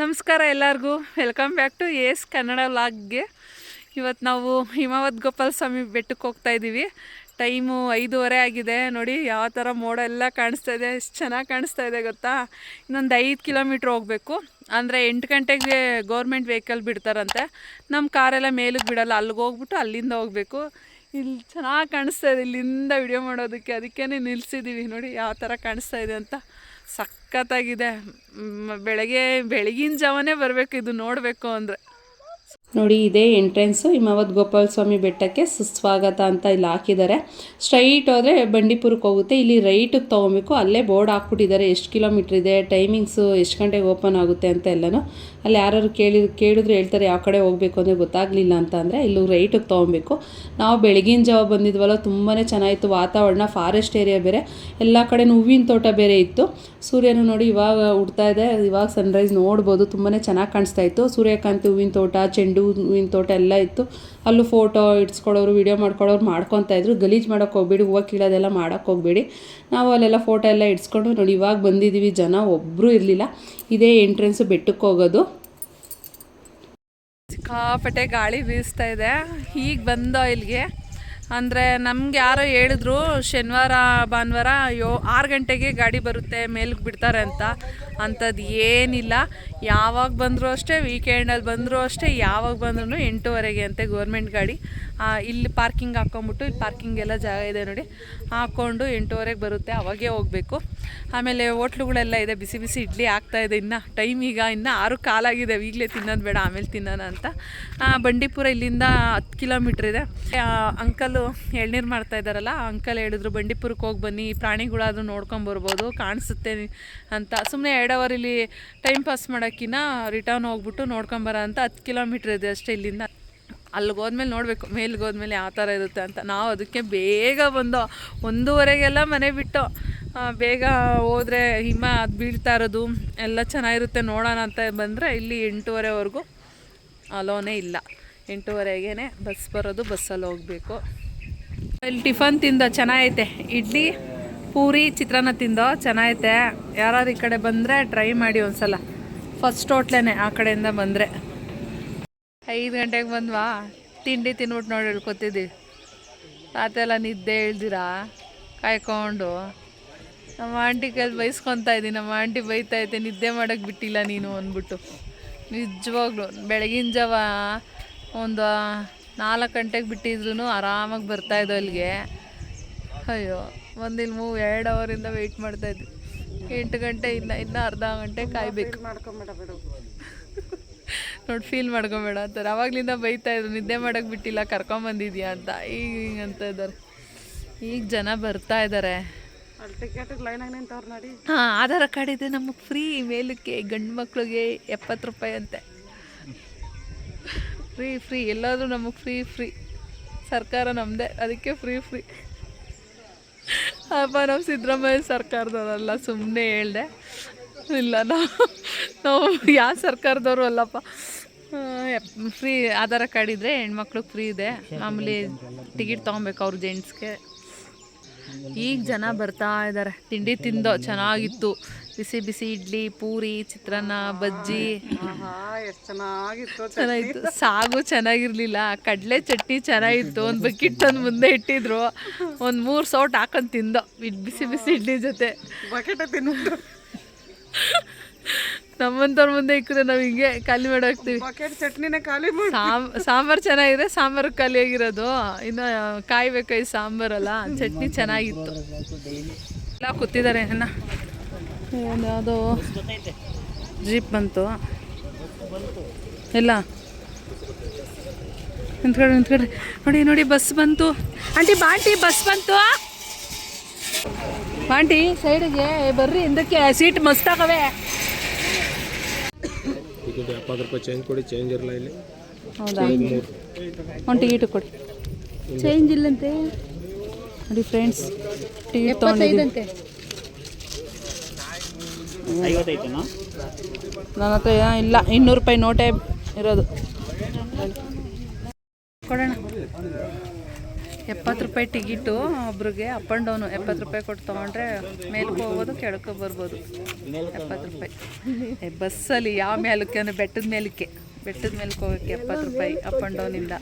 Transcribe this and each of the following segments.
ನಮಸ್ಕಾರ ಎಲ್ಲರಿಗೂ, welcome back to S Kannada ವ್ಲಾಗ್ಗೆ. ಇವತ್ತು ನಾವು ಹಿಮವದ್ ಗೋಪಾಲ ಸ್ವಾಮಿ ಬೆಟ್ಟಕ್ಕೆ ಹೋಗ್ತಾ ಇದ್ದೀವಿ. ಟೈಮು 5:30 ಆಗಿದೆ. ನೋಡಿ ಯಾವ ಥರ ಮೋಡ ಎಲ್ಲ ಕಾಣಿಸ್ತಾ ಇದೆ, ಎಷ್ಟು ಚೆನ್ನಾಗಿ ಕಾಣಿಸ್ತಾ ಇದೆ ಗೊತ್ತಾ. ಇನ್ನೊಂದು 5 ಕಿಲೋಮೀಟ್ರ್ ಹೋಗಬೇಕು. ಅಂದರೆ 8 ಗಂಟೆಗೆ ಗೌರ್ಮೆಂಟ್ ವೆಹಿಕಲ್ ಬಿಡ್ತಾರಂತೆ. ನಮ್ಮ ಕಾರೆಲ್ಲ ಮೇಲಕ್ಕೆ ಬಿಡೋಲ್ಲ, ಅಲ್ಲಿಗೆ ಹೋಗ್ಬಿಟ್ಟು ಅಲ್ಲಿಂದ ಹೋಗಬೇಕು. ಇಲ್ಲಿ ಚೆನ್ನಾಗಿ ಕಾಣಿಸ್ತಾ ಇದೆ, ಇಲ್ಲಿಂದ ವಿಡಿಯೋ ಮಾಡೋದಕ್ಕೆ, ಅದಕ್ಕೇ ನಿಲ್ಲಿಸಿದ್ದೀವಿ. ನೋಡಿ ಯಾವ ಥರ ಕಾಣಿಸ್ತಾ ಇದೆ ಅಂತ, ಸಖತ್ತಾಗಿದೆ. ಬೆಳಗಿನ ಜಾವನೇ ಬರಬೇಕು ಇದು ನೋಡಬೇಕು ಅಂದರೆ. ನೋಡಿ, ಇದೇ ಎಂಟ್ರೆನ್ಸು ಹಿಮವದ್ ಗೋಪಾಲ ಸ್ವಾಮಿ ಬೆಟ್ಟಕ್ಕೆ ಸುಸ್ವಾಗತ ಅಂತ ಇಲ್ಲಿ ಹಾಕಿದ್ದಾರೆ. ಸ್ಟ್ರೈಟ್ ಹೋದರೆ ಬಂಡೀಪುರಕ್ಕೆ ಹೋಗುತ್ತೆ. ಇಲ್ಲಿ ರೈಟಿಗೆ ತೊಗೊಬೇಕು. ಅಲ್ಲೇ ಬೋರ್ಡ್ ಹಾಕ್ಬಿಟ್ಟಿದ್ದಾರೆ ಎಷ್ಟು ಕಿಲೋಮೀಟ್ರ್ ಇದೆ, ಟೈಮಿಂಗ್ಸು ಎಷ್ಟು ಗಂಟೆಗೆ ಓಪನ್ ಆಗುತ್ತೆ ಅಂತ ಎಲ್ಲನೂ. ಅಲ್ಲಿ ಯಾರು ಕೇಳಿದ್ರೆ ಹೇಳ್ತಾರೆ ಯಾವ ಕಡೆ ಹೋಗಬೇಕು ಅಂದರೆ ಗೊತ್ತಾಗಲಿಲ್ಲ ಅಂತ ಅಂದರೆ ಇಲ್ಲಿ ರೈಟಿಗೆ ತೊಗೊಬೇಕು. ನಾವು ಬೆಳಗಿನ ಜಾವ ಬಂದಿದ್ವಲ್ಲ, ತುಂಬಾ ಚೆನ್ನಾಗಿತ್ತು ವಾತಾವರಣ. ಫಾರೆಸ್ಟ್ ಏರಿಯಾ ಬೇರೆ, ಎಲ್ಲ ಕಡೆ ಹೂವಿನ ತೋಟ ಬೇರೆ ಇತ್ತು. ಸೂರ್ಯನು ನೋಡಿ ಇವಾಗ ಹುಡ್ತಾ ಇದೆ, ಇವಾಗ ಸನ್ರೈಸ್ ನೋಡ್ಬೋದು. ತುಂಬಾ ಚೆನ್ನಾಗಿ ಕಾಣಿಸ್ತಾ ಇತ್ತು. ಸೂರ್ಯಕಾಂತಿ ಹೂವಿನ ತೋಟ, ಚೆಂಡು ಹೂವಿನ ತೋಟ ಎಲ್ಲ ಇತ್ತು. ಅಲ್ಲೂ ಫೋಟೋ ಇಡ್ಸ್ಕೊಳ್ಳೋರು, ವೀಡಿಯೋ ಮಾಡ್ಕೊಳ್ಳೋರು ಮಾಡ್ಕೊತಾ ಇದ್ರು. ಗಲೀಜು ಮಾಡೋಕ್ಕೆ ಹೋಗ್ಬೇಡಿ, ಹೂವು ಕೀಳೋದೆಲ್ಲ ಮಾಡೋಕ್ಕೆ ಹೋಗ್ಬೇಡಿ. ನಾವು ಅಲ್ಲೆಲ್ಲ ಫೋಟೋ ಎಲ್ಲ ಇಡ್ಸ್ಕೊಂಡು ನೋಡಿ ಇವಾಗ ಬಂದಿದ್ದೀವಿ. ಜನ ಒಬ್ಬರೂ ಇರಲಿಲ್ಲ. ಇದೇ ಎಂಟ್ರೆನ್ಸು ಬೆಟ್ಟಕ್ಕೆ ಹೋಗೋದು. ಸಿಕ್ಕಾಪಟ್ಟೆ ಗಾಳಿ ಬೀಸ್ತಾ ಇದೆ. ಈಗ ಬಂದೋ ಇಲ್ಲಿಗೆ. ಅಂದರೆ ನಮ್ಗೆ ಯಾರೋ ಹೇಳಿದ್ರು ಶನಿವಾರ ಭಾನುವಾರ 6 ಗಂಟೆಗೆ ಗಾಡಿ ಬರುತ್ತೆ, ಮೇಲಕ್ಕೆ ಬಿಡ್ತಾರೆ ಅಂತ. ಅಂಥದ್ದು ಏನಿಲ್ಲ. ಯಾವಾಗ ಬಂದರೂ ಅಷ್ಟೇ, ವೀಕೆಂಡಲ್ಲಿ ಬಂದರೂ ಅಷ್ಟೇ, ಯಾವಾಗ ಬಂದ್ರೂ 8:30 ಅಂತೆ ಗೌರ್ಮೆಂಟ್ ಗಾಡಿ. ಇಲ್ಲಿ ಪಾರ್ಕಿಂಗ್ ಹಾಕ್ಕೊಂಬಿಟ್ಟು, ಇಲ್ಲಿ ಪಾರ್ಕಿಂಗ್ ಎಲ್ಲ ಜಾಗ ಇದೆ ನೋಡಿ, ಹಾಕ್ಕೊಂಡು 8:30 ಬರುತ್ತೆ. ಅವಾಗೇ ಹೋಗಬೇಕು. ಆಮೇಲೆ ಹೋಟ್ಲುಗಳೆಲ್ಲ ಇದೆ, ಬಿಸಿ ಬಿಸಿ ಇಡ್ಲಿ ಆಗ್ತಾಯಿದೆ. ಇನ್ನು ಟೈಮ್ ಈಗ ಇನ್ನೂ 6:15 ಆಗಿದೆ. ಈಗಲೇ ತಿನ್ನೋದು ಬೇಡ, ಆಮೇಲೆ ತಿನ್ನೋಣ ಅಂತ. ಬಂಡೀಪುರ ಇಲ್ಲಿಂದ 10 ಕಿಲೋಮೀಟ್ರ್ ಇದೆ. ಅಂಕಲು ಎಳ್ನೀರು ಮಾಡ್ತಾ ಇದ್ದಾರಲ್ಲ, ಅಂಕಲ್ ಹೇಳಿದ್ರು ಬಂಡೀಪುರಕ್ಕೆ ಹೋಗಿ ಬನ್ನಿ, ಪ್ರಾಣಿಗಳಾದರೂ ನೋಡ್ಕೊಂಬರ್ಬೋದು, ಕಾಣಿಸುತ್ತೆ ಅಂತ. ಸುಮ್ಮನೆ 2 ಅವರ್ ಇಲ್ಲಿ ಟೈಮ್ ಪಾಸ್ ಮಾಡೋಕ್ಕಿಂತ ರಿಟರ್ನ್ ಹೋಗ್ಬಿಟ್ಟು ನೋಡ್ಕೊಂಬರ ಅಂತ. 10 ಕಿಲೋಮೀಟ್ರ್ ಇದೆ ಅಷ್ಟೇ ಇಲ್ಲಿಂದ. ಅಲ್ಲಿಗೆ ಹೋದ್ಮೇಲೆ ನೋಡಬೇಕು ಮೇಲ್ಗೆ ಹೋದ್ಮೇಲೆ ಯಾವ ಥರ ಇರುತ್ತೆ ಅಂತ. ನಾವು ಅದಕ್ಕೆ ಬೇಗ ಬಂದೋ, 1:30 ಮನೆ ಬಿಟ್ಟು. ಬೇಗ ಹೋದರೆ ಹಿಮ ಅದು ಬೀಳ್ತಾ ಇರೋದು ಎಲ್ಲ ಚೆನ್ನಾಗಿರುತ್ತೆ ನೋಡೋಣ ಅಂತ ಬಂದರೆ ಇಲ್ಲಿ 8:30ವರೆಗೂ ಅಲೋನೇ ಇಲ್ಲ. 8:30ಗೆ ಬಸ್ ಬರೋದು, ಬಸ್ಸಲ್ಲಿ ಹೋಗಬೇಕು. ಇಲ್ಲಿ ಟಿಫನ್ ತಿಂದೋ, ಚೆನ್ನಾಗೈತೆ. ಇಡ್ಲಿ ಪೂರಿ ಚಿತ್ರಾನ್ನ ತಿಂದೋ, ಚೆನ್ನಾಗೈತೆ. ಯಾರು ಈ ಕಡೆ ಬಂದರೆ ಟ್ರೈ ಮಾಡಿ ಒಂದು ಸಲ. ಫಸ್ಟ್ ಹೋಟ್ಲೇನೆ ಆ ಕಡೆಯಿಂದ ಬಂದರೆ. 5 ಗಂಟೆಗೆ ಬಂದ್ವಾ, ತಿಂಡಿ ತಿನ್ಬಿಟ್ಟು ನೋಡಿ ಹೇಳ್ಕೊತಿದ್ದೀವಿ. ರಾತ್ರೆಲ್ಲ ನಿದ್ದೆ ಹೇಳ್ದಿರಾ ಕಾಯ್ಕೊಂಡು. ನಮ್ಮ ಆಂಟಿ ಕೈಲಿ ಬೈಸ್ಕೊತಾ ಇದ್ದೀನಿ. ನಮ್ಮ ಆಂಟಿ ಬೈತೈತೆ, ನಿದ್ದೆ ಮಾಡೋಕ್ಕೆ ಬಿಟ್ಟಿಲ್ಲ ನೀನು ಅಂದ್ಬಿಟ್ಟು. ನಿಜವಾಗ್ಲು ಬೆಳಗಿನ ಜಾವ ಒಂದು 4 ಗಂಟೆಗೆ ಬಿಟ್ಟಿದ್ರು ಆರಾಮಾಗಿ ಬರ್ತಾಯಿದ್ದೋ ಅಲ್ಲಿಗೆ. ಅಯ್ಯೋ, ಒಂದಿಲ್ಲಿ 2 ಅವರಿಂದ ವೆಯ್ಟ್ ಮಾಡ್ತಾಯಿದ್ವಿ. 8 ಗಂಟೆ ಇನ್ನು ಅರ್ಧ ಗಂಟೆ ಕಾಯ್ಬೇಕು. ನೋಡಿ, ಫೀಲ್ ಮಾಡ್ಕೊಬೇಡ ಅಂತಾರೆ. ಆವಾಗಲಿಂದ ಬೈತಾಯಿದ್ರು, ನಿದ್ದೆ ಮಾಡೋಕ್ಕೆ ಬಿಟ್ಟಿಲ್ಲ, ಕರ್ಕೊಂಬಂದಿದ್ಯಾ ಅಂತ. ಈಗ ಹಿಂಗಂತ ಇದ್ದಾರೆ. ಈಗ ಜನ ಬರ್ತಾ ಇದ್ದಾರೆ. ಹಾಂ, ಆಧಾರ್ ಕಾರ್ಡ್ ಇದೆ ನಮಗೆ ಫ್ರೀ. ಮೇಲಕ್ಕೆ ಗಂಡು ಮಕ್ಳಿಗೆ 70 ರೂಪಾಯಿ ಅಂತೆ. ಫ್ರೀ ಎಲ್ಲಾದರೂ ನಮಗೆ ಫ್ರೀ. ಸರ್ಕಾರ ನಮ್ಮದೇ, ಅದಕ್ಕೆ ಫ್ರೀ. ಅಪ್ಪ, ನಾವು ಸಿದ್ದರಾಮಯ್ಯ ಸರ್ಕಾರದವರಲ್ಲ, ಸುಮ್ಮನೆ ಹೇಳ್ದೆ. ಇಲ್ಲ, ನಾವು ಯಾವ ಸರ್ಕಾರದವರು ಅಲ್ಲಪ್ಪ. ಫ್ರೀ ಆಧಾರ್ ಕಾರ್ಡ್ ಇದ್ದರೆ ಹೆಣ್ಮಕ್ಳಿಗೆ ಫ್ರೀ ಇದೆ. ಮಾಮೂಲಿ ಟಿಕೆಟ್ ತೊಗೊಬೇಕು ಅವ್ರು ಜೆಂಟ್ಸ್ಗೆ. ಈಗ ಜನ ಬರ್ತಾ ಇದ್ದಾರೆ. ತಿಂಡಿ ತಿಂದೋ, ಚೆನ್ನಾಗಿತ್ತು. ಬಿಸಿ ಬಿಸಿ ಇಡ್ಲಿ, ಪೂರಿ, ಚಿತ್ರಾನ್ನ, ಬಜ್ಜಿ ಚೆನ್ನಾಗಿತ್ತು. ಸಾಗು ಚೆನ್ನಾಗಿರಲಿಲ್ಲ. ಕಡಲೆ ಚಟ್ನಿ ಚೆನ್ನಾಗಿತ್ತು. ಒಂದು ಬಕೆಟ್ ತಂದು ಮುಂದೆ ಇಟ್ಟಿದ್ರು. ಒಂದು 3 ಸೌಟ್ ಹಾಕೊಂಡು ತಿಂದೋ ಬಿಸಿ ಬಿಸಿ ಇಡ್ಲಿ ಜೊತೆ. ಬಕೆಟ್ ತಿಂದು ನಮ್ಮಂಥವ್ರ ಮುಂದೆ ಇಕ್ಕಿದ್ರೆ ನಾವು ಹಿಂಗೆ ಖಾಲಿ ಮಾಡೋಗ್ತೀವಿ. ಚಟ್ನಿನ ಖಾಲಿ ಸಾಂಬಾರು ಚೆನ್ನಾಗಿದೆ, ಸಾಂಬಾರು ಖಾಲಿಯಾಗಿರೋದು. ಇನ್ನು ಕಾಯ್ಬೇಕು, ಈ ಸಾಂಬಾರಲ್ಲ. ಚಟ್ನಿ ಚೆನ್ನಾಗಿತ್ತು. ಎಲ್ಲ ಕೂತಿದ್ದಾರೆ. ಯಾವುದೋ ಜೀಪ್ ಬಂತು ಎಲ್ಲ. ನಿಂತ್ಕೊಡ್ರಿ. ನೋಡಿ ಬಸ್ ಬಂತು. ಆಂಟಿ ಬಸ್ ಬಂತು. ಆಂಟಿ ಸೈಡಿಗೆ ಬರ್ರಿ, ಹಿಂದಕ್ಕೆ ಸೀಟ್ ಮಸ್ತಾಗವೆ. 70 ರೂಪಾಯಿ ಚೇಂಜ್ ಕೊಡಿ. ಚೇಂಜ್ ಇರಲ್ಲ ಇಲ್ಲಿ. ಹೌದಾ? ಒಂದು ಟಿಕೆಟ್ ಕೊಡಿ. ಚೇಂಜ್ ಇಲ್ಲಂತೆ ನೋಡಿ ಫ್ರೆಂಡ್ಸ್. ಟಿಕೆಟ್ ತೊಗೊಂಡಿದ್ದಂತೆ. ನನ್ನ ಹತ್ರ ಇಲ್ಲ, 200 ರೂಪಾಯಿ ನೋಟೇ ಇರೋದು. ಕೊಡೋಣ. ರೂಪಾಯಿ ಟಿಕೆಟು ಒಬ್ರಿಗೆ ಅಪ್ ಆ್ಯಂಡ್ ಡೌನು. 70 ರೂಪಾಯಿ ಕೊಟ್ಟು ತೊಗೊಂಡ್ರೆ ಮೇಲಕ್ಕೆ ಹೋಗ್ಬೋದು, ಕೆಳಕ್ಕೆ ಬರ್ಬೋದು. 70 ರೂಪಾಯಿ ಬಸ್ಸಲ್ಲಿ ಯಾವ ಮೇಲಕ್ಕೆ ಅಂದರೆ ಬೆಟ್ಟದ ಮೇಲಕ್ಕೆ ಹೋಗೋಕ್ಕೆ 70 ರೂಪಾಯಿ ಅಪ್ ಆ್ಯಂಡ್ ಡೌನಿಂದ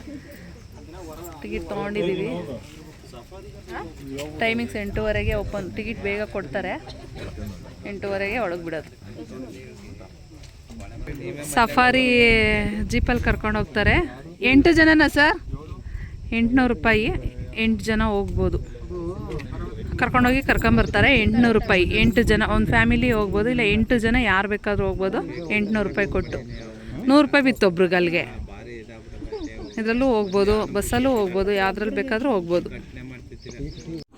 ಟಿಕೆಟ್ ತೊಗೊಂಡಿದ್ದೀವಿ. ಟೈಮಿಂಗ್ಸ್ 8:30ಗೆ ಓಪನ್. ಟಿಕೆಟ್ ಬೇಗ ಕೊಡ್ತಾರೆ, 8:30ಗೆ ಒಳಗೆ ಬಿಡೋದು. ಸಫಾರಿ ಜೀಪಲ್ಲಿ ಕರ್ಕೊಂಡು ಹೋಗ್ತಾರೆ. 8 ಜನನಾ ಸರ್? 800 ರೂಪಾಯಿ, 8 ಜನ ಹೋಗ್ಬೋದು. ಕರ್ಕೊಂಡೋಗಿ ಕರ್ಕೊಂಬರ್ತಾರೆ. 800 ರೂಪಾಯಿ, 8 ಜನ ಒಂದು ಫ್ಯಾಮಿಲಿ ಹೋಗ್ಬೋದು. ಇಲ್ಲ 8 ಜನ ಯಾರು ಬೇಕಾದರೂ ಹೋಗ್ಬೋದು. 800 ರೂಪಾಯಿ ಕೊಟ್ಟು 100 ರೂಪಾಯಿ ಬಿತ್ತು ಒಬ್ರಿಗೆ ಅಲ್ಲಿಗೆ. ಇದರಲ್ಲೂ ಹೋಗ್ಬೋದು, ಬಸ್ಸಲ್ಲೂ ಹೋಗ್ಬೋದು, ಯಾವುದ್ರಲ್ಲಿ ಬೇಕಾದರೂ ಹೋಗ್ಬೋದು.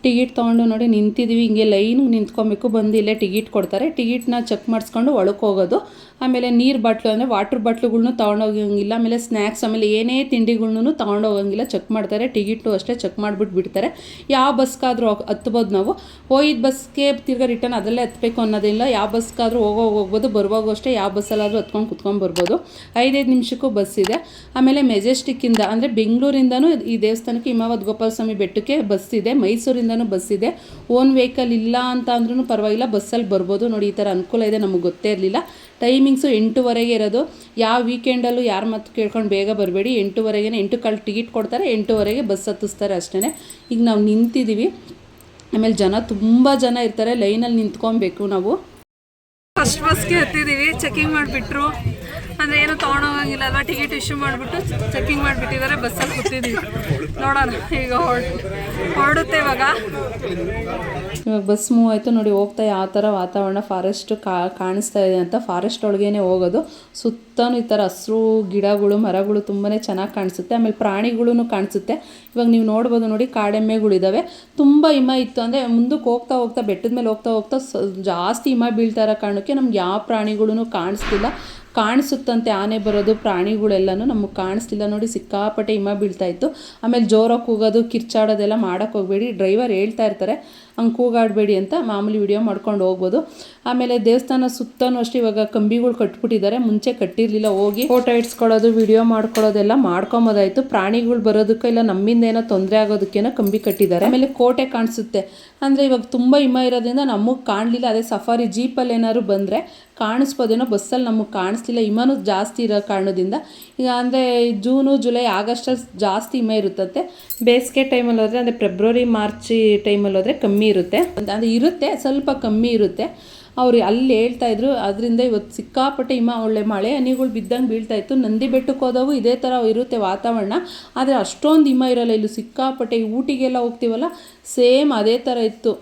ಟಿಕೆಟ್ ತೊಗೊಂಡು ನೋಡಿ ನಿಂತಿದ್ದೀವಿ. ಹಿಂಗೆ ಲೈನಿಗೆ ನಿಂತ್ಕೊಬೇಕು. ಬಂದು ಇಲ್ಲೇ ಟಿಕೆಟ್ ಕೊಡ್ತಾರೆ. ಟಿಕೆಟ್ನ ಚೆಕ್ ಮಾಡಿಸ್ಕೊಂಡು ಒಳಗೆ ಹೋಗೋದು. ಆಮೇಲೆ ನೀರು ಬಾಟ್ಲು ಅಂದರೆ ವಾಟ್ರ್ ಬಾಟ್ಲುಗಳ್ನೂ ತೊಗೊಂಡೋಗಂಗಿಲ್ಲ. ಆಮೇಲೆ ಸ್ನ್ಯಾಕ್ಸ್, ಆಮೇಲೆ ಏನೇ ತಿಂಡಿಗಳ್ನೂ ತೊಗೊಂಡೋಗಂಗಿಲ್ಲ. ಚೆಕ್ ಮಾಡ್ತಾರೆ. ಟಿಕೆಟು ಅಷ್ಟೇ ಚೆಕ್ ಮಾಡಿಬಿಟ್ಟು ಬಿಡ್ತಾರೆ. ಯಾವ ಬಸ್ಗಾದರೂ ಹತ್ಬೋದು ನಾವು. ಹೋಗಿದ್ದ ಬಸ್ಗೆ ತಿರ್ಗಾ ರಿಟರ್ನ್ ಅದರಲ್ಲೇ ಹತ್ತಬೇಕು ಅನ್ನೋದಿಲ್ಲ. ಯಾವ ಬಸ್ಗಾದರೂ ಹೋಗ್ಬೋದು, ಬರುವಾಗೂ ಅಷ್ಟೇ ಯಾವ ಬಸ್ಸಲ್ಲಾದರೂ ಹತ್ಕೊಂಡು ಕುತ್ಕೊಂಡು ಬರ್ಬೋದು. 5 ನಿಮಿಷಕ್ಕೂ ಬಸ್ ಇದೆ. ಆಮೇಲೆ ಮೆಜೆಸ್ಟಿಕ್ಕಿಂದ ಅಂದರೆ ಬೆಂಗಳೂರಿಂದನೂ ಈ ದೇವಸ್ಥಾನಕ್ಕೆ ಹಿಮವದ್ ಗೋಪಾಲ ಸ್ವಾಮಿ ಬೆಟ್ಟಕ್ಕೆ ಬಸ್ ಇದೆ. ಮೈಸೂರಿಂದನೂ ಬಸ್ ಇದೆ. ಓನ್ ವೆಹಿಕಲ್ ಇಲ್ಲ ಅಂತ ಅಂದ್ರೂ ಪರವಾಗಿಲ್ಲ, ಬಸ್ಸಲ್ಲಿ ಬರ್ಬೋದು. ನೋಡಿ ಈ ಥರ ಅನುಕೂಲ ಇದೆ. ನಮಗೆ ಗೊತ್ತೇ ಇರಲಿಲ್ಲ. ಟೈಮಿಂಗ್ಸು 8:30ಗೆ ಇರೋದು. ಯಾವ ವೀಕೆಂಡಲ್ಲೂ ಯಾರು ಮತ್ತು ಕೇಳ್ಕೊಂಡು ಬೇಗ ಬರಬೇಡಿ. 8:30ಗೆ 8 ಟಿಕೆಟ್ ಕೊಡ್ತಾರೆ, 8:30ಗೆ ಬಸ್ ಹತ್ತಿಸ್ತಾರೆ ಅಷ್ಟೇ. ಈಗ ನಾವು ನಿಂತಿದ್ದೀವಿ. ಆಮೇಲೆ ತುಂಬ ಜನ ಇರ್ತಾರೆ. ಲೈನಲ್ಲಿ ನಿಂತ್ಕೊಬೇಕು ನಾವು. ಫಸ್ಟ್ ಬಸ್ಗೆ ಹತ್ತಿದ್ದೀವಿ. ಚೆಕಿಂಗ್ ಮಾಡಿಬಿಟ್ರು. ಅಂದರೆ ಏನು ತೊಗೊಂಡೋಗಂಗಿಲ್ಲ ಅಲ್ವಾ. ಟಿಕೆಟ್ ಇಶ್ಯೂ ಮಾಡಿಬಿಟ್ಟು ಚೆಕಿಂಗ್ ಮಾಡಿಬಿಟ್ಟಿದ್ದಾರೆ. ಬಸ್ಸಲ್ಲಿ ಕೂತಿದ್ದೀವಿ. ನೋಡೋಣ ಈಗ ಹೊರಡುತ್ತೆ ಇವಾಗ ಬಸ್ ಮೂವ್ ಆಯಿತು. ನೋಡಿ ಹೋಗ್ತಾ ಯಾವ ಥರ ವಾತಾವರಣ ಫಾರೆಸ್ಟ್ ಕಾಣಿಸ್ತಾ ಇದೆ ಅಂತ. ಫಾರೆಸ್ಟ್ ಒಳಗೇನೆ ಹೋಗೋದು. ಸುತ್ತಲೂ ಈ ಥರ ಹಸಿರು ಗಿಡಗಳು, ಮರಗಳು ತುಂಬಾ ಚೆನ್ನಾಗಿ ಕಾಣಿಸುತ್ತೆ. ಆಮೇಲೆ ಪ್ರಾಣಿಗಳೂ ಕಾಣಿಸುತ್ತೆ. ಇವಾಗ ನೀವು ನೋಡ್ಬೋದು ನೋಡಿ, ಕಾಡೆಮ್ಮೆಗಳಿದ್ದಾವೆ. ತುಂಬ ಹಿಮ ಇತ್ತು ಅಂದರೆ ಮುಂದಕ್ಕೆ ಹೋಗ್ತಾ ಬೆಟ್ಟದ ಮೇಲೆ ಹೋಗ್ತಾ ಜಾಸ್ತಿ ಹಿಮ ಬೀಳ್ತಾ ಇರೋ ಕಾರಣಕ್ಕೆ ನಮ್ಗೆ ಯಾವ ಪ್ರಾಣಿಗಳೂ ಕಾಣಿಸ್ತಿಲ್ಲ. ಕಾಣಿಸುತ್ತಂತೆ ಆನೆ ಬರೋದು, ಪ್ರಾಣಿಗಳೆಲ್ಲನೂ ನಮಗೆ ಕಾಣಿಸ್ತಿಲ್ಲ. ನೋಡಿ ಸಿಕ್ಕಾಪಟ್ಟೆ ಹಿಮ ಬೀಳ್ತಾಯಿತ್ತು. ಆಮೇಲೆ ಜೋರಾಗಿ ಕೂಗೋದು, ಕಿರ್ಚಾಡೋದೆಲ್ಲ ಮಾಡೋಕ್ಕೆ ಹೋಗಬೇಡಿ. ಡ್ರೈವರ್ ಹೇಳ್ತಾ ಇರ್ತಾರೆ ಹಂಗೆ ಕೂಗಾಡಬೇಡಿ ಅಂತ. ಮಾಮೂಲಿ ವಿಡಿಯೋ ಮಾಡ್ಕೊಂಡು ಹೋಗ್ಬೋದು. ಆಮೇಲೆ ದೇವಸ್ಥಾನ ಸುತ್ತಲೂ ಅಷ್ಟೇ ಇವಾಗ ಕಂಬಿಗಳು ಕಟ್ಬಿಟ್ಟಿದ್ದಾರೆ. ಮುಂಚೆ ಕಟ್ಟಿರಲಿಲ್ಲ. ಹೋಗಿ ಫೋಟೋ ಇಡ್ಸ್ಕೊಳ್ಳೋದು, ವಿಡಿಯೋ ಮಾಡ್ಕೊಳ್ಳೋದೆಲ್ಲ ಮಾಡ್ಕೊಬೋದಾಯಿತು. ಪ್ರಾಣಿಗಳು ಬರೋದಕ್ಕೆ ಇಲ್ಲ ನಮ್ಮಿಂದ ಏನೋ ತೊಂದರೆ ಆಗೋದಕ್ಕೇನೋ ಕಂಬಿ ಕಟ್ಟಿದ್ದಾರೆ. ಆಮೇಲೆ ಕೋಟೆ ಕಾಣಿಸುತ್ತೆ. ಅಂದರೆ ಇವಾಗ ತುಂಬ ಹಿಮ ಇರೋದ್ರಿಂದ ನಮಗೆ ಕಾಣಲಿಲ್ಲ. ಅದೇ ಸಫಾರಿ ಜೀಪಲ್ಲಿ ಏನಾದ್ರು ಬಂದರೆ ಕಾಣಿಸ್ಬೋದೇನೋ, ಬಸ್ಸಲ್ಲಿ ನಮಗೆ ಕಾಣಿಸ್ತಿಲ್ಲ. ಹಿಮನೂ ಜಾಸ್ತಿ ಇರೋ ಕಾರಣದಿಂದ. ಈಗ ಅಂದರೆ ಜೂನು ಜುಲೈ ಆಗಸ್ಟಲ್ಲಿ ಜಾಸ್ತಿ ಹಿಮ ಇರುತ್ತಂತೆ. ಬೇಸಿಗೆ ಟೈಮಲ್ಲಿ ಹೋದರೆ ಅಂದರೆ ಫೆಬ್ರವರಿ ಮಾರ್ಚ್ ಟೈಮಲ್ಲಿ ಹೋದರೆ ಕಮ್ಮಿ ಇರುತ್ತೆ. ಅಂದರೆ ಇರುತ್ತೆ, ಸ್ವಲ್ಪ ಕಮ್ಮಿ ಇರುತ್ತೆ. ಅವ್ರು ಅಲ್ಲಿ ಹೇಳ್ತಾಯಿದ್ರು. ಅದರಿಂದ ಇವತ್ತು ಸಿಕ್ಕಾಪಟ್ಟೆ ಹಿಮ, ಒಳ್ಳೆ ಮಳೆ ಹನಿಗಳು ಬಿದ್ದಂಗೆ ಬೀಳ್ತಾಯಿತ್ತು. ನಂದಿ ಬೆಟ್ಟಕ್ಕೆ ಹೋದವು ಇದೇ ಥರ ಇರುತ್ತೆ ವಾತಾವರಣ. ಆದರೆ ಅಷ್ಟೊಂದು ಹಿಮ ಇರೋಲ್ಲ. ಇಲ್ಲಿ ಸಿಕ್ಕಾಪಟ್ಟೆ ಊಟಿಗೆಲ್ಲ ಹೋಗ್ತೀವಲ್ಲ, ಸೇಮ್ ಅದೇ ಥರ ಇತ್ತು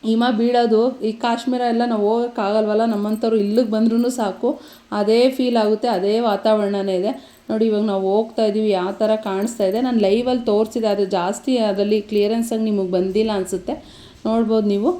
ಹಿಮ ಬೀಳೋದು. ಈ ಕಾಶ್ಮೀರ ಎಲ್ಲ ನಾವು ಹೋಗೋಕ್ಕಾಗಲ್ವಲ್ಲ, ನಮ್ಮಂಥವ್ರು ಇಲ್ಲಿಗೆ ಬಂದ್ರೂ ಸಾಕು ಅದೇ ಫೀಲ್ ಆಗುತ್ತೆ. ಅದೇ ವಾತಾವರಣನೇ ಇದೆ. ನೋಡಿ ಇವಾಗ ನಾವು ಹೋಗ್ತಾ ಇದ್ದೀವಿ. ಯಾವ ಥರ ಕಾಣಿಸ್ತಾ ಇದೆ. ನಾನು ಲೈವಲ್ಲಿ ತೋರಿಸಿದೆ, ಅದು ಜಾಸ್ತಿ ಅದರಲ್ಲಿ ಕ್ಲಿಯರೆನ್ಸಾಗಿ ನಿಮಗೆ ಬಂದಿಲ್ಲ ಅನಿಸುತ್ತೆ. ನೋಡ್ಬೋದು ನೀವು.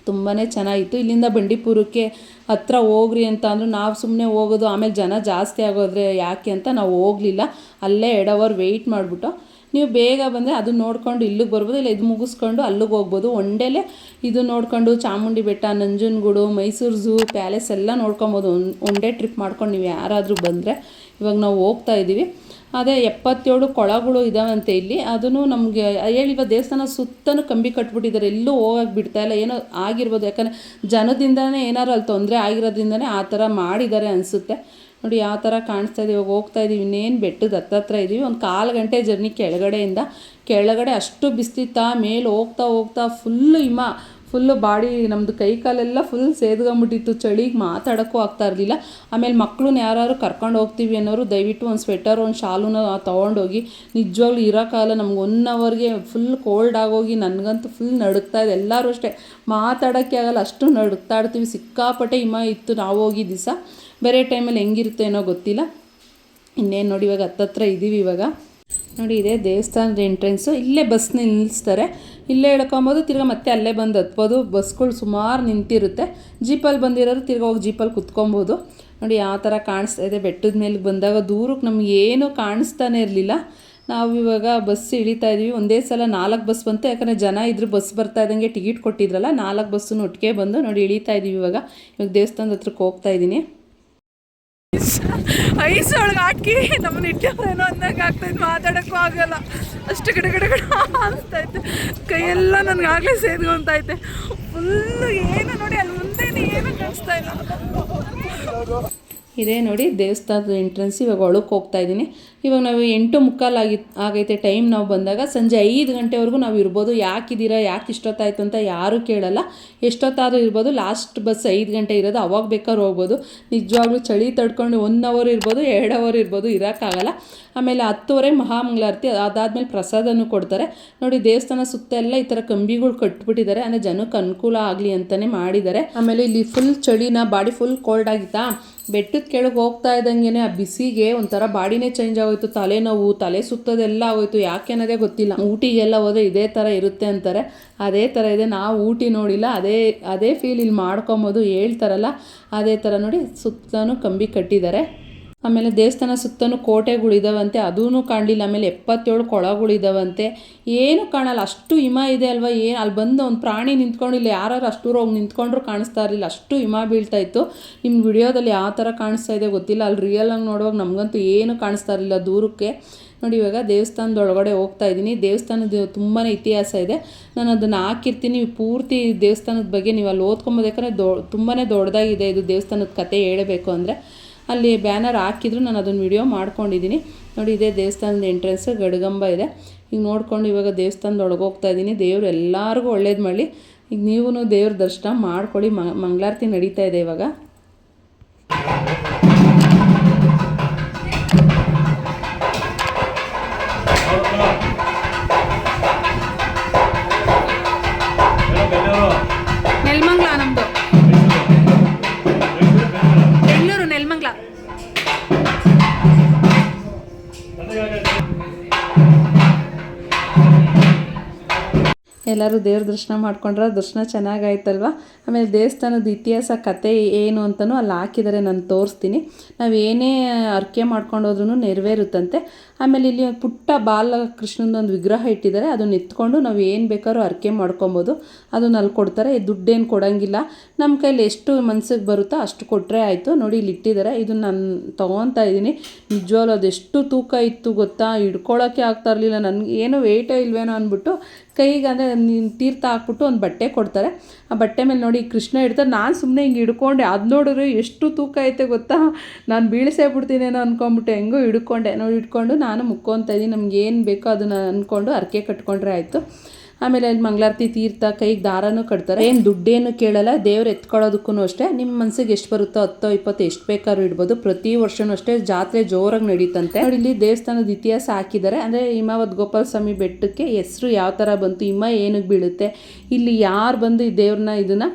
ತುಂಬಾ ಚೆನ್ನಾಗಿತ್ತು. ಇಲ್ಲಿಂದ ಬಂಡೀಪುರಕ್ಕೆ ಹತ್ರ ಹೋಗ್ರಿ ಅಂತ ಅಂದರು. ನಾವು ಸುಮ್ಮನೆ ಹೋಗೋದು, ಆಮೇಲೆ ಜನ ಜಾಸ್ತಿ ಆಗೋದ್ರೆ ಯಾಕೆ ಅಂತ ನಾವು ಹೋಗಲಿಲ್ಲ. ಅಲ್ಲೇ 1 ಅವರ್ ವೆಯ್ಟ್ ಮಾಡಿಬಿಟ್ಟು ನೀವು ಬೇಗ ಬಂದರೆ ಅದು ನೋಡ್ಕೊಂಡು ಇಲ್ಲಿಗೆ ಬರ್ಬೋದು. ಇಲ್ಲ ಇದು ಮುಗಿಸ್ಕೊಂಡು ಅಲ್ಲಿಗೆ ಹೋಗ್ಬೋದು. ಒಂಡೇಲೆ ಇದು ನೋಡ್ಕೊಂಡು ಚಾಮುಂಡಿ ಬೆಟ್ಟ, ನಂಜನಗೂಡು, ಮೈಸೂರು ಝೂ, ಪ್ಯಾಲೇಸ್ ಎಲ್ಲ ನೋಡ್ಕೊಬೋದು. ಒನ್ ಡೇ ಟ್ರಿಪ್ ಮಾಡ್ಕೊಂಡು ನೀವು ಯಾರಾದರೂ ಬಂದರೆ. ಇವಾಗ ನಾವು ಹೋಗ್ತಾ ಇದ್ದೀವಿ. ಅದೇ 77 ಕೊಳಗಳು ಇದ್ದಾವಂತೆ ಇಲ್ಲಿ. ಅದನ್ನು ನಮಗೆ ಹೇಳಿವ ದೇವಸ್ಥಾನ ಸುತ್ತಲೂ ಕಂಬಿ ಕಟ್ಬಿಟ್ಟಿದ್ದಾರೆ. ಎಲ್ಲೂ ಹೋಗಕ್ಕೆ ಬಿಡ್ತಾಯಿಲ್ಲ. ಏನೋ ಆಗಿರ್ಬೋದು, ಯಾಕಂದರೆ ಜನದಿಂದನೇ ಏನಾರು ಅಲ್ಲಿ ತೊಂದರೆ ಆಗಿರೋದ್ರಿಂದನೇ ಆ ಥರ ಮಾಡಿದ್ದಾರೆ ಅನಿಸುತ್ತೆ. ನೋಡಿ ಯಾವ ಥರ ಕಾಣಿಸ್ತಾ ಇದೆ. ಇವಾಗ ಹೋಗ್ತಾ ಇದ್ದೀವಿ. ಇನ್ನೇನು ಬೆಟ್ಟದ ಹತ್ತತ್ರ ಇದ್ದೀವಿ. ಒಂದು 1/4 ಗಂಟೆ ಜರ್ನಿ ಕೆಳಗಡೆ ಅಷ್ಟು ಬಿಸ್ತಿತ್ತಾ. ಮೇಲೆ ಹೋಗ್ತಾ ಫುಲ್ಲು ಹಿಮ, ಫುಲ್ಲು ಬಾಡಿ ನಮ್ಮದು ಕೈ ಕಾಲೆಲ್ಲ ಫುಲ್ ಸೇದ್ಕೊಂಬಿಟ್ಟಿತ್ತು. ಚಳಿಗೆ ಮಾತಾಡೋಕ್ಕೂ ಆಗ್ತಾ ಇರಲಿಲ್ಲ. ಆಮೇಲೆ ಮಕ್ಕಳನ್ನ ಯಾರು ಕರ್ಕೊಂಡು ಹೋಗ್ತೀವಿ ಅನ್ನೋರು ದಯವಿಟ್ಟು ಒಂದು ಸ್ವೆಟರ್, ಒಂದು ಶಾಲುನ ತೊಗೊಂಡೋಗಿ. ನಿಜವಾಗ್ಲೂ ಇರೋಕ್ಕಾಗಲ್ಲ. ನಮ್ಗೆ 1 ಅವರ್ಗೆ ಫುಲ್ ಕೋಲ್ಡ್ ಆಗೋಗಿ ನನಗಂತೂ ಫುಲ್ ನಡುಗ್ತಾ ಇದೆ. ಎಲ್ಲರೂ ಅಷ್ಟೇ, ಮಾತಾಡೋಕ್ಕೆ ಆಗಲ್ಲ, ಅಷ್ಟು ನಡುಗ್ತಾ ಇರ್ತೀವಿ. ಸಿಕ್ಕಾಪಟ್ಟೆ ಹಿಮ ಇತ್ತು ನಾವು ಹೋಗಿದ್ದ ದಿವಸ. ಬೇರೆ ಟೈಮಲ್ಲಿ ಹೆಂಗಿರುತ್ತೆ ಏನೋ ಗೊತ್ತಿಲ್ಲ. ಇನ್ನೇನು ನೋಡಿ ಇವಾಗ ಹತ್ತತ್ರ ಇದ್ದೀವಿ. ಇವಾಗ ನೋಡಿ ಇದೇ ದೇವಸ್ಥಾನದ ಎಂಟ್ರೆನ್ಸು. ಇಲ್ಲೇ ಬಸ್ ನಿಲ್ಲಿಸ್ತಾರೆ. ಇಲ್ಲೇ ಇಳ್ಕೊಬೋದು, ತಿರ್ಗಿ ಮತ್ತೆ ಅಲ್ಲೇ ಬಂದು ಹತ್ಬೋದು. ಬಸ್ಗಳು ಸುಮಾರು ನಿಂತಿರುತ್ತೆ. ಜೀಪಲ್ಲಿ ಬಂದಿರೋರು ತಿರ್ಗಿ ಹೋಗಿ ಜೀಪಲ್ಲಿ ಕುತ್ಕೊಬೋದು. ನೋಡಿ ಯಾವ ಥರ ಕಾಣಿಸ್ತಾ ಇದೆ. ಬೆಟ್ಟದ ಮೇಲೆ ಬಂದಾಗ ದೂರಕ್ಕೆ ನಮ್ಗೆ ಏನೂ ಕಾಣಿಸ್ತಾನೆ ಇರಲಿಲ್ಲ. ನಾವು ಇವಾಗ ಬಸ್ ಇಳಿತಾ ಇದ್ದೀವಿ. ಒಂದೇ ಸಲ 4 ಬಸ್ ಬಂತು. ಯಾಕಂದರೆ ಜನ ಇದ್ರು ಬಸ್ ಬರ್ತಾ ಇದ್ದಂಗೆ ಟಿಕೆಟ್ ಕೊಟ್ಟಿದ್ರಲ್ಲ, 4 ಬಸ್ಸನ್ನು ಒಟ್ಟಿಗೆ ಬಂದು ನೋಡಿ ಇಳಿತಾ ಇದ್ದೀವಿ. ಇವಾಗ ದೇವಸ್ಥಾನದ ಹತ್ರಕ್ಕೆ ಹೋಗ್ತಾ ಇದ್ದೀನಿ. ಐಸ್ ಒಳಗೆ ಹಾಕಿ ನಮ್ಮನ್ನ ಇಟ್ಟವ್ರೇನೋ ಅಂದಾಗ ಆಗ್ತಾಯಿತ್ತು, ಮಾತಾಡೋಕ್ಕೂ ಆಗಲ್ಲ, ಅಷ್ಟು ಗಿಡ ಅನಿಸ್ತೈತೆ. ಕೈಯೆಲ್ಲ ನನಗೆ ಆಗಲೇ ಸೇದ್ಕೊಂತೈತೆ ಫುಲ್ಲು. ಏನು ನೋಡಿ ಅಲ್ಲಿ ಮುಂದೆ ಏನು ಕಾಣಿಸ್ತಾ ಇಲ್ಲ. ಇದೇ ನೋಡಿ ದೇವಸ್ಥಾನದ ಎಂಟ್ರೆನ್ಸ್. ಇವಾಗ ಒಳಕ್ಕೆ ಹೋಗ್ತಾ ಇದ್ದೀನಿ. ಇವಾಗ ನಾವು 8:45 ಆಗೈತೆ ಟೈಮ್. ನಾವು ಬಂದಾಗ ಸಂಜೆ 5 ಗಂಟೆವರೆಗೂ ನಾವು ಇರ್ಬೋದು. ಯಾಕಿದ್ದೀರಾ, ಯಾಕೆ ಇಷ್ಟೊತ್ತಾಯ್ತು ಅಂತ ಯಾರೂ ಕೇಳಲ್ಲ. ಎಷ್ಟೊತ್ತಾದರೂ ಇರ್ಬೋದು. ಲಾಸ್ಟ್ ಬಸ್ 5 ಗಂಟೆ ಇರೋದು, ಅವಾಗ ಬೇಕಾದ್ರೂ ಹೋಗ್ಬೋದು. ನಿಜವಾಗ್ಲೂ ಚಳಿ ತಡ್ಕೊಂಡು 1 ಅವರ್ ಇರ್ಬೋದು, 2 ಅವರ್ ಇರ್ಬೋದು, ಇರೋಕ್ಕಾಗಲ್ಲ. ಆಮೇಲೆ 10:30 ಮಹಾಮಂಗಳಾರತಿ, ಅದಾದಮೇಲೆ ಪ್ರಸಾದನೂ ಕೊಡ್ತಾರೆ. ನೋಡಿ ದೇವಸ್ಥಾನ ಸುತ್ತ ಎಲ್ಲ ಈ ಥರ ಕಂಬಿಗಳು ಕಟ್ಬಿಟ್ಟಿದ್ದಾರೆ, ಅಂದರೆ ಜನಕ್ಕೆ ಅನುಕೂಲ ಆಗಲಿ ಅಂತಲೇ ಮಾಡಿದ್ದಾರೆ. ಆಮೇಲೆ ಇಲ್ಲಿ ಫುಲ್ ಚಳಿನ, ಬಾಡಿ ಫುಲ್ ಕೋಲ್ಡ್ ಆಗಿತ್ತಾ, ಬೆಟ್ಟದ ಕೆಳಗೆ ಹೋಗ್ತಾ ಇದ್ದಂಗೆ ಆ ಬಿಸಿಗೆ ಒಂಥರ ಬಾಡಿನೇ ಚೇಂಜ್ ಆಗೋಯ್ತು. ತಲೆನೋವು, ತಲೆ ಸುತ್ತೋದೆಲ್ಲ ಆಗೋಯ್ತು. ಯಾಕೆ ಅನ್ನೋದೇ ಗೊತ್ತಿಲ್ಲ. ಊಟಿಗೆಲ್ಲ ಹೋದರೆ ಇದೇ ಥರ ಇರುತ್ತೆ ಅಂತಾರೆ, ಅದೇ ಥರ ಇದೆ. ನಾವು ಊಟಿ ನೋಡಿಲ್ಲ, ಅದೇ ಫೀಲ್ ಇಲ್ಲಿ ಮಾಡ್ಕೊಬೋದು, ಹೇಳ್ತಾರಲ್ಲ ಅದೇ ಥರ. ನೋಡಿ ಸುತ್ತಲೂ ಕಂಬಿ ಕಟ್ಟಿದ್ದಾರೆ. ಆಮೇಲೆ ದೇವಸ್ಥಾನ ಸುತ್ತಲೂ ಕೋಟೆಗಳಿದಾವಂತೆ, ಅದೂ ಕಾಣಲಿಲ್ಲ. ಆಮೇಲೆ 77 ಕೊಳಗಳಿದಾವಂತೆ, ಏನು ಕಾಣಲ್ಲ, ಅಷ್ಟು ಹಿಮ ಇದೆ ಅಲ್ವಾ. ಏನು ಅಲ್ಲಿ ಬಂದು ಒಂದು ಪ್ರಾಣಿ ನಿಂತ್ಕೊಂಡಿಲ್ಲ, ಯಾರು ಅಷ್ಟು ಹೋಗಿ ನಿಂತ್ಕೊಂಡ್ರು ಕಾಣಿಸ್ತಾ ಇರಲಿಲ್ಲ, ಅಷ್ಟು ಹಿಮ ಬೀಳ್ತಾ ಇತ್ತು. ನಿಮ್ಮ ವಿಡಿಯೋದಲ್ಲಿ ಯಾವ ಥರ ಕಾಣಿಸ್ತಾ ಇದೆ ಗೊತ್ತಿಲ್ಲ, ಅಲ್ಲಿ ರಿಯಲಾಗಿ ನೋಡುವಾಗ ನಮಗಂತೂ ಏನು ಕಾಣಿಸ್ತಾ ಇರಲಿಲ್ಲ ದೂರಕ್ಕೆ. ನೋಡಿ ಇವಾಗ ದೇವಸ್ಥಾನದೊಳಗಡೆ ಹೋಗ್ತಾ ಇದ್ದೀನಿ. ದೇವಸ್ಥಾನದ ತುಂಬಾ ಇತಿಹಾಸ ಇದೆ, ನಾನು ಅದನ್ನು ಹಾಕಿರ್ತೀನಿ. ಪೂರ್ತಿ ದೇವಸ್ಥಾನದ ಬಗ್ಗೆ ನೀವು ಅಲ್ಲಿ ಓದ್ಕೊಂಬೋದೇಕಂದ್ರೆ ತುಂಬಾ ದೊಡ್ಡದಾಗಿದೆ ಇದು ದೇವಸ್ಥಾನದ ಕತೆ ಹೇಳಬೇಕು ಅಂದರೆ. ಅಲ್ಲಿ ಬ್ಯಾನರ್ ಹಾಕಿದ್ರು, ನಾನು ಅದನ್ನು ವಿಡಿಯೋ ಮಾಡ್ಕೊಂಡಿದ್ದೀನಿ. ನೋಡಿ ಇದೇ ದೇವಸ್ಥಾನದ ಎಂಟ್ರೆನ್ಸ್, ಗಡಗಂಬ ಇದೆ. ಈಗ ನೋಡಿಕೊಂಡು ಇವಾಗ ದೇವಸ್ಥಾನದೊಳಗೆ ಹೋಗ್ತಾ ಇದ್ದೀನಿ. ದೇವ್ರು ಎಲ್ಲರಿಗೂ ಒಳ್ಳೇದು ಮಾಡಲಿ. ಈಗ ನೀವು ದೇವ್ರ ದರ್ಶನ ಮಾಡ್ಕೊಳ್ಳಿ. ಮಂಗಳಾರತಿ ನಡೀತಾ ಇದೆ ಇವಾಗ. ನೆಲಮಂಗ್ಲ ನಮ್ಮದು, ಬೆಂಗಳೂರು ನೆಲಮಂಗ್ಲ. ಎಲ್ಲರೂ ದೇವ್ರ ದರ್ಶನ ಮಾಡ್ಕೊಂಡ್ರೆ ದರ್ಶನ ಚೆನ್ನಾಗಾಯ್ತಲ್ವ. ಆಮೇಲೆ ದೇವಸ್ಥಾನದ ಇತಿಹಾಸ ಕತೆ ಏನು ಅಂತಲೂ ಅಲ್ಲಿ ಹಾಕಿದ್ದಾರೆ, ನಾನು ತೋರಿಸ್ತೀನಿ. ನಾವು ಏನೇ ಅರ್ಕೆ ಮಾಡ್ಕೊಂಡೋದ್ರೂ ನೆರವೇರುತ್ತಂತೆ. ಆಮೇಲೆ ಇಲ್ಲಿ ಪುಟ್ಟ ಬಾಲಕೃಷ್ಣನೊಂದು ವಿಗ್ರಹ ಇಟ್ಟಿದ್ದಾರೆ, ಅದನ್ನು ಎತ್ಕೊಂಡು ನಾವು ಏನು ಬೇಕಾದ್ರೂ ಅರ್ಕೆ ಮಾಡ್ಕೊಬೋದು. ಅದನ್ನು ಅಲ್ಲಿ ಕೊಡ್ತಾರೆ, ದುಡ್ಡೇನು ಕೊಡೋಂಗಿಲ್ಲ. ನಮ್ಮ ಕೈಲಿ ಎಷ್ಟು ಮನ್ಸಿಗೆ ಬರುತ್ತೋ ಅಷ್ಟು ಕೊಟ್ಟರೆ ಆಯಿತು. ನೋಡಿ ಇಲ್ಲಿ ಇಟ್ಟಿದ್ದಾರೆ, ಇದನ್ನು ನಾನು ತೊಗೊತಾ ಇದ್ದೀನಿ. ನಿಜವಾಗ್ಲೂ ಅದೆಷ್ಟು ತೂಕ ಇತ್ತು ಗೊತ್ತಾ, ಹಿಡ್ಕೊಳ್ಳೋಕ್ಕೆ ಆಗ್ತಾ ಇರಲಿಲ್ಲ ನನಗೆ. ಏನೋ ವೆಯ್ಟೇ ಇಲ್ವೇನೋ ಅಂದ್ಬಿಟ್ಟು ಕೈಗೆ ಅಂದರೆ ತೀರ್ಥ ಹಾಕ್ಬಿಟ್ಟು ಒಂದು ಬಟ್ಟೆ ಕೊಡ್ತಾರೆ. ಆ ಬಟ್ಟೆ ಮೇಲೆ ನೋಡಿ ಕೃಷ್ಣ ಇಡ್ತಾರೆ. ನಾನು ಸುಮ್ಮನೆ ಹಿಂಗೆ ಹಿಡ್ಕೊಂಡೆ, ಅದು ನೋಡಿದ್ರೆ ಎಷ್ಟು ತೂಕ ಐತೆ ಗೊತ್ತಾ, ನಾನು ಬೀಳಿಸೇ ಬಿಡ್ತೀನೇನೋ ಅಂದ್ಕೊಂಬಿಟ್ಟು ಹೆಂಗೋ ಹಿಡ್ಕೊಂಡೆ. ನೋಡಿ ಹಿಡ್ಕೊಂಡು ನಾನು ಮುಕ್ಕೊತಾ ಇದ್ದೀನಿ. ನಮ್ಗೆ ಏನು ಬೇಕೋ ಅದನ್ನು ಅಂದ್ಕೊಂಡು ಅರ್ಕೆ ಕಟ್ಕೊಂಡ್ರೆ ಆಯಿತು. ಆಮೇಲೆ ಅಲ್ಲಿ ಮಂಗಳಾರತಿ ತೀರ್ಥ, ಕೈಗೆ ದಾರನೂ ಕಟ್ತಾರೆ. ಏನು ದುಡ್ಡೇನು ಕೇಳಲ್ಲ. ದೇವ್ರು ಎತ್ಕೊಳ್ಳೋದಕ್ಕೂ ಅಷ್ಟೇ ನಿಮ್ಮ ಮನಸ್ಸಿಗೆ ಎಷ್ಟು ಬರುತ್ತೋ 10, 20 ಎಷ್ಟು ಬೇಕಾದ್ರೂ ಇಡ್ಬೋದು. ಪ್ರತಿ ವರ್ಷವೂ ಅಷ್ಟೇ ಜಾತ್ರೆ ಜೋರಾಗಿ ನಡೀತಂತೆ. ನೋಡಿ ಇಲ್ಲಿ ದೇವಸ್ಥಾನದ ಇತಿಹಾಸ ಹಾಕಿದ್ದಾರೆ. ಅಂದರೆ ಹಿಮಾವತ್ ಗೋಪಾಲ ಸ್ವಾಮಿ ಬೆಟ್ಟಕ್ಕೆ ಹೆಸರು ಯಾವ ಥರ ಬಂತು, ಹಿಮ ಏನಕ್ಕೆ ಬೀಳುತ್ತೆ, ಇಲ್ಲಿ ಯಾರು ಬಂದು ಈ ದೇವ್ರನ್ನ ಇದನ್ನು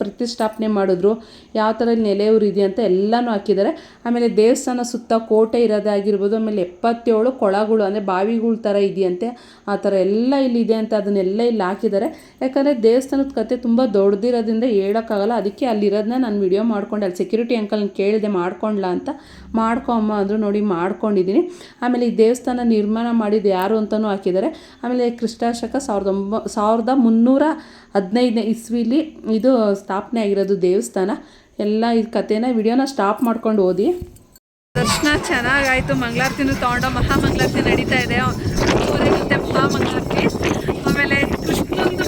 ಪ್ರತಿಷ್ಠಾಪನೆ ಮಾಡಿದ್ರು, ಯಾವ ಥರ ನೆಲೆಯೂರು ಇದೆ ಅಂತ ಎಲ್ಲನೂ ಹಾಕಿದ್ದಾರೆ. ಆಮೇಲೆ ದೇವಸ್ಥಾನ ಸುತ್ತ ಕೋಟೆ ಇರೋದಾಗಿರ್ಬೋದು. ಆಮೇಲೆ 77 ಕೊಳಗಳು ಅಂದರೆ ಬಾವಿಗಳ ಥರ ಇದೆಯಂತೆ, ಆ ಥರ ಎಲ್ಲ ಇಲ್ಲಿದೆ ಅಂತ ಅದನ್ನೆಲ್ಲ ಇಲ್ಲಿ ಹಾಕಿದ್ದಾರೆ. ಯಾಕಂದರೆ ದೇವಸ್ಥಾನದ ಕತೆ ತುಂಬ ದೊಡ್ಡದಿರೋದ್ರಿಂದ ಹೇಳೋಕ್ಕಾಗಲ್ಲ. ಅದಕ್ಕೆ ಅಲ್ಲಿರೋದನ್ನ ನಾನು ವಿಡಿಯೋ ಮಾಡ್ಕೊಂಡು ಅಲ್ಲಿ ಸೆಕ್ಯೂರಿಟಿ ಅಂಕಲ್ನ ಕೇಳಿದೆ ಮಾಡ್ಕೊಂಡ್ಲ ಅಂತ. ಮಾಡ್ಕೊಮ್ಮ ಅಂದರು. ನೋಡಿ ಮಾಡ್ಕೊಂಡಿದ್ದೀನಿ. ಆಮೇಲೆ ಈ ದೇವಸ್ಥಾನ ನಿರ್ಮಾಣ ಮಾಡಿದ್ದು ಯಾರು ಅಂತಲೂ ಹಾಕಿದ್ದಾರೆ. ಆಮೇಲೆ ಕ್ರಿಸ್ತಾಶಕ 1315ನೇ ಇಸ್ವಿಲಿ ಇದು ಸ್ಥಾಪನೆ ಆಗಿರೋದು ದೇವಸ್ಥಾನ. ಎಲ್ಲ ಈ ಕಥೆನ ವಿಡಿಯೋನ ಸ್ಟಾಪ್ ಮಾಡ್ಕೊಂಡು ಓದಿ. ದರ್ಶನ ಚೆನ್ನಾಗಾಯಿತು. ಮಂಗಳಾರತಿನೂ ತೊಗೊಂಡು ಮಹಾಮಂಗಳಾರತಿ ನಡೀತಾ ಇದೆ. ಊರಿರುತ್ತೆ ಮಹಾಮಂಗಳಾರತಿ. ಆಮೇಲೆ ಕೃಷ್ಣಂದು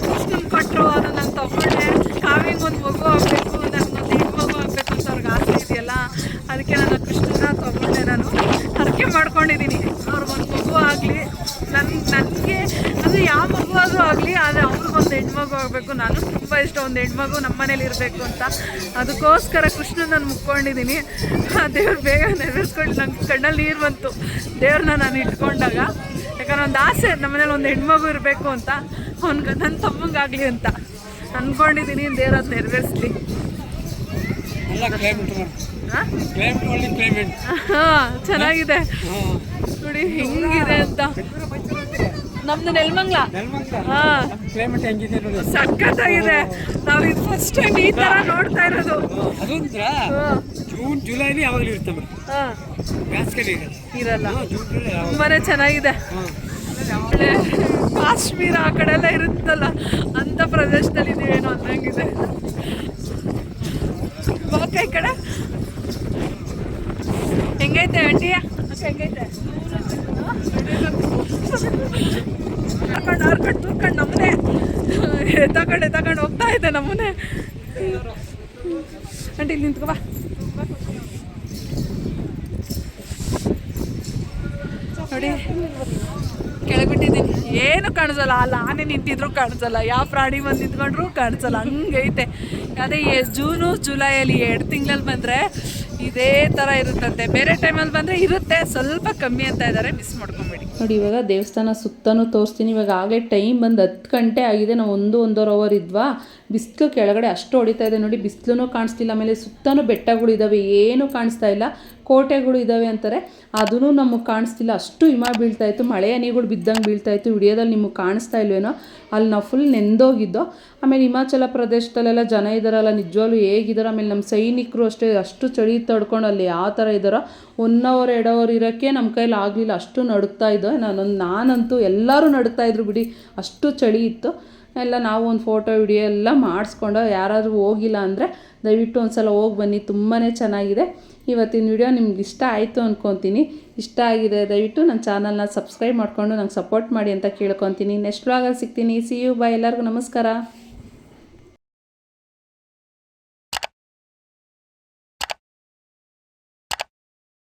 ಕೃಷ್ಣನ್ ಕೊಟ್ಟರು, ಅದನ್ನು ನಾನು ತೊಗೊಂಡೆ. ಕಾವಿಗೆ ಒಂದು ಮಗು ಆಗಬೇಕು, ನನಗೊಂದು ಹೆಣ್ಮಗು ಆಗಬೇಕು ಅಂತ ಅವ್ರಿಗೆ ಆಸೆ ಇದೆಯಲ್ಲ, ಅದಕ್ಕೆ ನಾನು ಕೃಷ್ಣನ ತೊಗೊಂಡೆ. ನಾನು ಹರಕೆ ಮಾಡ್ಕೊಂಡಿದ್ದೀನಿ ಅವ್ರಿಗೊಂದು ಮಗು ಆಗಲಿ, ನನಗೆ ಅದು ಯಾವ ಮಗು ಆದರೂ ಆಗಲಿ, ಆದರೆ ಅವ್ರಿಗೊಂದು ಹೆಣ್ಮಗು ಆಗಬೇಕು. ನಾನು ತುಂಬ ಇಷ್ಟ ಒಂದು ಹೆಣ್ಮಗು ನಮ್ಮ ಮನೇಲಿ ಇರಬೇಕು ಅಂತ. ಅದಕ್ಕೋಸ್ಕರ ಕೃಷ್ಣನ ನಾನು ಮುಕ್ಕೊಂಡಿದ್ದೀನಿ. ಆ ದೇವ್ರು ಬೇಗ ನೆರವೇರಿಸ್ಕೊಂಡು ನಂಗೆ ಕಣ್ಣಲ್ಲಿ ನೀರು ಬಂತು ದೇವ್ರನ್ನ ನಾನು ಇಟ್ಕೊಂಡಾಗ. ಯಾಕಂದ್ರೆ ಒಂದು ಆಸೆ ನಮ್ಮ ಮನೇಲಿ ಒಂದು ಹೆಣ್ಮಗು ಇರಬೇಕು ಅಂತ, ಅವ್ನಿಗೆ ನನ್ನ ತಮ್ಮಂಗಾಗಲಿ ಅಂತ ಅಂದ್ಕೊಂಡಿದ್ದೀನಿ. ದೇವ್ರು ಅದು ನೆರವೇರಿಸ್ಲಿ. ಹಾಂ ಚೆನ್ನಾಗಿದೆ ನೋಡಿ ಹೆಂಗಿದೆ ಅಂತ. ನಮ್ದು ನೆಲಮಂಗ್ಲ. ಹಾಂ ಸಖತ್ತಾಗಿದೆ. ನಾವು ಇದು ಫಸ್ಟ್ ಟೈಮ್ ಈ ಥರ ನೋಡ್ತಾ ಇರೋದು. ಜೂನ್ ಜುಲೈಲಿ ಯಾವಾಗಲೂ ಇರುತ್ತೆ. ಇರಲ್ಲ. ತುಂಬಾನೇ ಚೆನ್ನಾಗಿದೆ. ಕಾಶ್ಮೀರ ಆ ಕಡೆ ಎಲ್ಲ ಇರುತ್ತಲ್ಲ ಅಂಥ ಪ್ರದೇಶದಲ್ಲಿ ಇದೀವೇನೋ ಅನ್ನಂಗಿದೆ. ಈ ಕಡೆ ತಗೊಂಡು ಹೋಗ್ತಾ ಇದ್ದೆ ನಮ್ಮನೆ. ಆಂಟಿ ಇಲ್ಲಿ ನಿಂತ್ಕೋ ಬಾ. ನೋಡಿ ಕೆಳಗಿಟ್ಟಿದ್ದೀನಿ, ಏನು ಕಾಣಿಸಲ್ಲ. ಅಲ್ಲಿ ಆನೆ ನಿಂತಿದ್ರು ಕಾಣಿಸಲ್ಲ, ಯಾವ ಪ್ರಾಣಿ ಬಂದು ನಿಂತ್ಕೊಂಡ್ರು ಕಾಣಿಸಲ್ಲ, ಹಂಗೈತೆ. ಅದೇ ಜೂನು ಜುಲೈಯಲ್ಲಿ 2 ತಿಂಗಳಲ್ಲಿ ಬಂದರೆ ಇದೇ ಥರ ಇರುತ್ತಂತೆ. ಬೇರೆ ಟೈಮಲ್ಲಿ ಬಂದರೆ ಇರುತ್ತೆ, ಸ್ವಲ್ಪ ಕಮ್ಮಿ ಅಂತ ಇದ್ದಾರೆ, ಮಿಸ್ ಮಾಡ್ಕೊಂಬೇಡಿ. ನೋಡಿ ಇವಾಗ ದೇವಸ್ಥಾನ ಸುತ್ತನೂ ತೋರಿಸ್ತೀನಿ. ಇವಾಗ ಆಗಲೇ ಟೈಮ್ ಬಂದು 10 ಗಂಟೆ ಆಗಿದೆ. ನಾವು 1-1.5 ಅವರ್ ಇದ್ವಾ. ಬಿಸಿಲು ಕೆಳಗಡೆ ಅಷ್ಟು ಹೊಡಿತಾ ಇದೆ ನೋಡಿ, ಬಿಸಿಲೂ ಕಾಣಿಸ್ತಿಲ್ಲ. ಆಮೇಲೆ ಸುತ್ತನೂ ಬೆಟ್ಟಗಳು ಇದ್ದಾವೆ, ಏನೂ ಕಾಣಿಸ್ತಾ ಇಲ್ಲ. ಕೋಟೆಗಳು ಇದ್ದಾವೆ ಅಂತಾರೆ, ಅದೂ ನಮಗೆ ಕಾಣಿಸ್ತಿಲ್ಲ. ಅಷ್ಟು ಹಿಮ ಬೀಳ್ತಾಯಿತ್ತು, ಮಳೆ ಹನಿಗಳು ಬಿದ್ದಂಗೆ ಬೀಳ್ತಾಯಿತ್ತು. ವಿಡಿಯೋದಲ್ಲಿ ನಿಮಗೆ ಕಾಣಿಸ್ತಾ ಇಲ್ವೇನೋ, ಅಲ್ಲಿ ನಾವು ಫುಲ್ ನೆಂದೋಗಿದ್ದೋ. ಆಮೇಲೆ ಹಿಮಾಚಲ ಪ್ರದೇಶದಲ್ಲೆಲ್ಲ ಜನ ಇದ್ದಾರಲ್ಲ, ನಿಜವಾಗ್ಲೂ ಹೇಗಿದ್ದಾರೋ. ಆಮೇಲೆ ನಮ್ಮ ಸೈನಿಕರು ಅಷ್ಟೇ, ಅಷ್ಟು ಚಳಿ ತಡ್ಕೊಂಡು ಅಲ್ಲಿ ಯಾವ ಥರ ಇದ್ದಾರೋ. 1 ಅವರ್ 2 ಅವರ್ ಇರೋಕ್ಕೆ ನಮ್ಮ ಕೈಲಿ ಆಗಲಿಲ್ಲ, ಅಷ್ಟು ನಡುಗ್ತಾ ಇದ್ದೋ. ನಾನಂತೂ ಎಲ್ಲರೂ ನಡುಗ್ತಾ ಇದ್ರು ಬಿಡಿ, ಅಷ್ಟು ಚಳಿ ಇತ್ತು. ಎಲ್ಲ ನಾವು ಒಂದು ಫೋಟೋ ವಿಡಿಯೋ ಎಲ್ಲ ಮಾಡಿಸ್ಕೊಂಡು, ಯಾರಾದರೂ ಹೋಗಿಲ್ಲ ಅಂದರೆ ದಯವಿಟ್ಟು ಒಂದು ಸಲ ಹೋಗಿ ಬನ್ನಿ, ತುಂಬಾ ಚೆನ್ನಾಗಿದೆ. ಇವತ್ತಿನ ವಿಡಿಯೋ ನಿಮ್ಗೆ ಇಷ್ಟ ಆಯಿತು ಅಂದ್ಕೊತೀನಿ. ಇಷ್ಟ ಆಗಿದೆ ದಯವಿಟ್ಟು ನನ್ನ ಚಾನಲ್ನ ಸಬ್ಸ್ಕ್ರೈಬ್ ಮಾಡಿಕೊಂಡು ನಂಗೆ ಸಪೋರ್ಟ್ ಮಾಡಿ ಅಂತ ಕೇಳ್ಕೊತೀನಿ. ನೆಕ್ಸ್ಟ್ ವ್ಲಾಗಲ್ಲಿ ಸಿಗ್ತೀನಿ. ಸಿ ಯು, ಬಾಯ್. ಎಲ್ಲರಿಗೂ ನಮಸ್ಕಾರ.